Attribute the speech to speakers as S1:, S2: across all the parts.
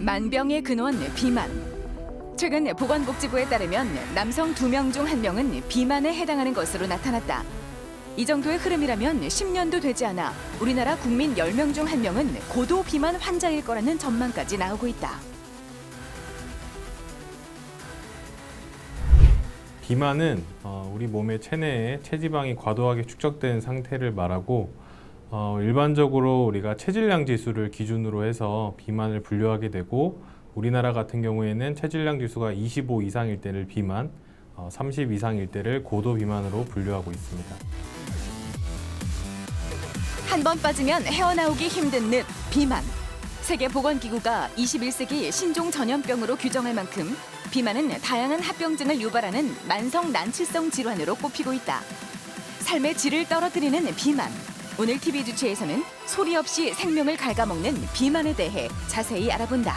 S1: 만병의 근원 비만. 최근 보건복지부에 따르면 남성 2명 중 1명은 비만에 해당하는 것으로 나타났다. 이 정도의 흐름이라면 10년도 되지 않아 우리나라 국민 10명 중 1명은 고도 비만 환자일 거라는 전망까지 나오고 있다.
S2: 비만은 우리 몸의 체내에 체지방이 과도하게 축적된 상태를 말하고 일반적으로 우리가 체질량 지수를 기준으로 해서 비만을 분류하게 되고 우리나라 같은 경우에는 체질량 지수가 25 이상일 때를 비만, 30 이상일 때를 고도 비만으로 분류하고 있습니다.
S1: 한 번 빠지면 헤어나오기 힘든 늪, 비만. 세계보건기구가 21세기 신종 전염병으로 규정할 만큼 비만은 다양한 합병증을 유발하는 만성 난치성 질환으로 꼽히고 있다. 삶의 질을 떨어뜨리는 비만. 오늘 TV 주치에서는 소리 없이 생명을 갉아먹는 비만에 대해 자세히 알아본다.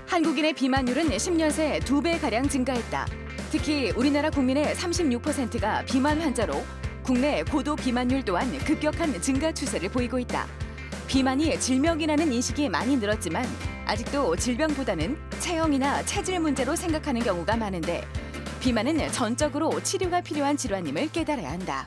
S1: 한국인의 비만율은 10년 새 2배가량 증가했다. 특히 우리나라 국민의 36%가 비만 환자로 국내 고도 비만율 또한 급격한 증가 추세를 보이고 있다. 비만이 질병이라는 인식이 많이 늘었지만 아직도 질병보다는 체형이나 체질 문제로 생각하는 경우가 많은데 비만은 전적으로 치료가 필요한 질환임을 깨달아야 한다.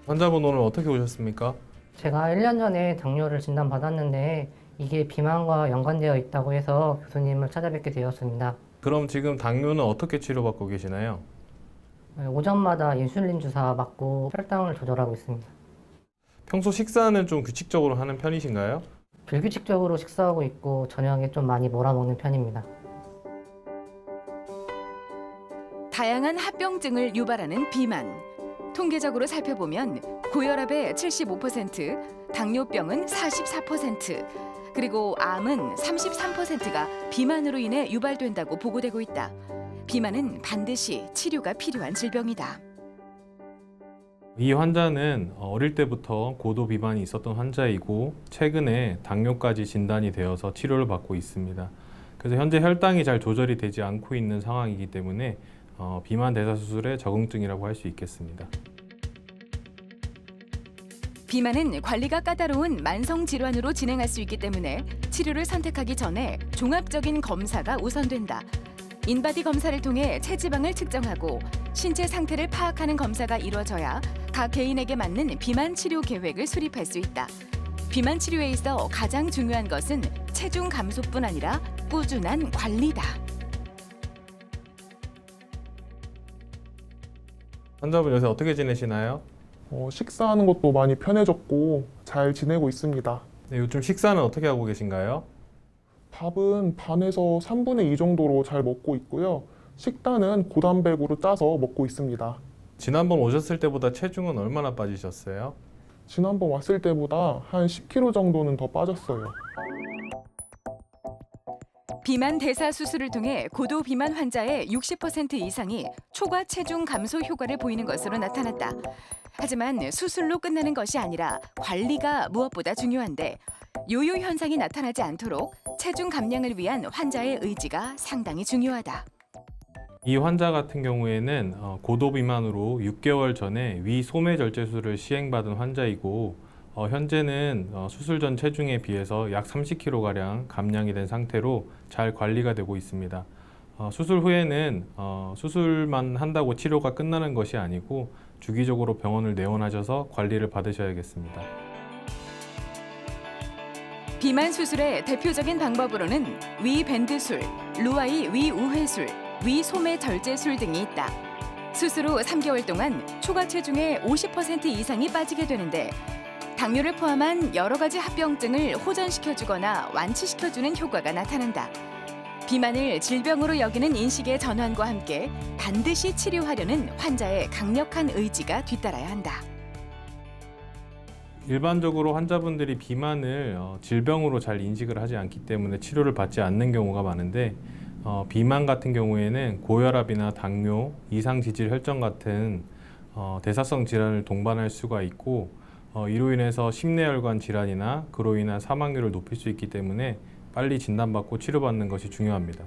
S2: 환자분 오늘 어떻게 오셨습니까?
S3: 제가 1년 전에 당뇨를 진단받았는데 이게 비만과 연관되어 있다고 해서 교수님을 찾아뵙게 되었습니다.
S2: 그럼 지금 당뇨는 어떻게 치료받고 계시나요?
S3: 오전마다 인슐린 주사 맞고 혈당을 조절하고 있습니다.
S2: 평소 식사는 좀 규칙적으로 하는 편이신가요?
S3: 불규칙적으로 식사하고 있고 저녁에 좀 많이 몰아먹는 편입니다.
S1: 다양한 합병증을 유발하는 비만. 통계적으로 살펴보면 고혈압의 75%, 당뇨병은 44%, 그리고 암은 33%가 비만으로 인해 유발된다고 보고되고 있다. 비만은 반드시 치료가 필요한 질병이다.
S2: 이 환자는 어릴 때부터 고도 비만이 있었던 환자이고 최근에 당뇨까지 진단이 되어서 치료를 받고 있습니다. 그래서 현재 혈당이 잘 조절이 되지 않고 있는 상황이기 때문에 비만 대사 수술의 적응증이라고 할 수 있겠습니다.
S1: 비만은 관리가 까다로운 만성 질환으로 진행할 수 있기 때문에 치료를 선택하기 전에 종합적인 검사가 우선된다. 인바디 검사를 통해 체지방을 측정하고 신체 상태를 파악하는 검사가 이루어져야 각 개인에게 맞는 비만 치료 계획을 수립할 수 있다. 비만 치료에 있어 가장 중요한 것은 체중 감소뿐 아니라 꾸준한 관리다.
S2: 환자분 요새 어떻게 지내시나요?
S4: 식사하는 것도 많이 편해졌고 잘 지내고 있습니다.
S2: 네, 요즘 식사는 어떻게 하고 계신가요?
S4: 밥은 반에서 3분의 2 정도로 잘 먹고 있고요. 식단은 고단백으로 짜서 먹고 있습니다.
S2: 지난번 오셨을 때보다 체중은 얼마나 빠지셨어요?
S4: 지난번 왔을 때보다 한 10kg 정도는 더 빠졌어요.
S1: 비만 대사 수술을 통해 고도 비만 환자의 60% 이상이 초과 체중 감소 효과를 보이는 것으로 나타났다. 하지만 수술로 끝나는 것이 아니라 관리가 무엇보다 중요한데 요요 현상이 나타나지 않도록 체중 감량을 위한 환자의 의지가 상당히 중요하다.
S2: 이 환자 같은 경우에는 고도 비만으로 6개월 전에 위 소매 절제술을 시행받은 환자이고 현재는 수술 전 체중에 비해서 약 30kg가량 감량이 된 상태로 잘 관리가 되고 있습니다. 수술 후에는 수술만 한다고 치료가 끝나는 것이 아니고 주기적으로 병원을 내원하셔서 관리를 받으셔야겠습니다.
S1: 비만 수술의 대표적인 방법으로는 위 밴드술, 루아이 위 우회술, 위 소매 절제술 등이 있다. 수술 후 3개월 동안 초과 체중의 50% 이상이 빠지게 되는데 당뇨를 포함한 여러 가지 합병증을 호전시켜주거나 완치시켜주는 효과가 나타난다. 비만을 질병으로 여기는 인식의 전환과 함께 반드시 치료하려는 환자의 강력한 의지가 뒤따라야 한다.
S2: 일반적으로 환자분들이 비만을 질병으로 잘 인식을 하지 않기 때문에 치료를 받지 않는 경우가 많은데 비만 같은 경우에는 고혈압이나 당뇨, 이상지질 혈전 같은 대사성 질환을 동반할 수가 있고 이로 인해서 심내혈관 질환이나 그로 인한 사망률을 높일 수 있기 때문에 빨리 진단받고 치료받는 것이 중요합니다.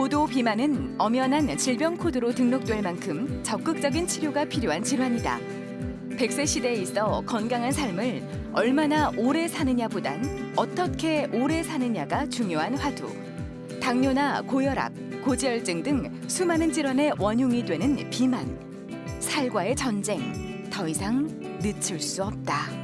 S1: 고도 비만은 엄연한 질병 코드로 등록될 만큼 적극적인 치료가 필요한 질환이다. 100세 시대에 있어 건강한 삶을 얼마나 오래 사느냐보단 어떻게 오래 사느냐가 중요한 화두. 당뇨나 고혈압, 고지혈증 등 수많은 질환의 원흉이 되는 비만. 살과의 전쟁, 더 이상 늦출 수 없다.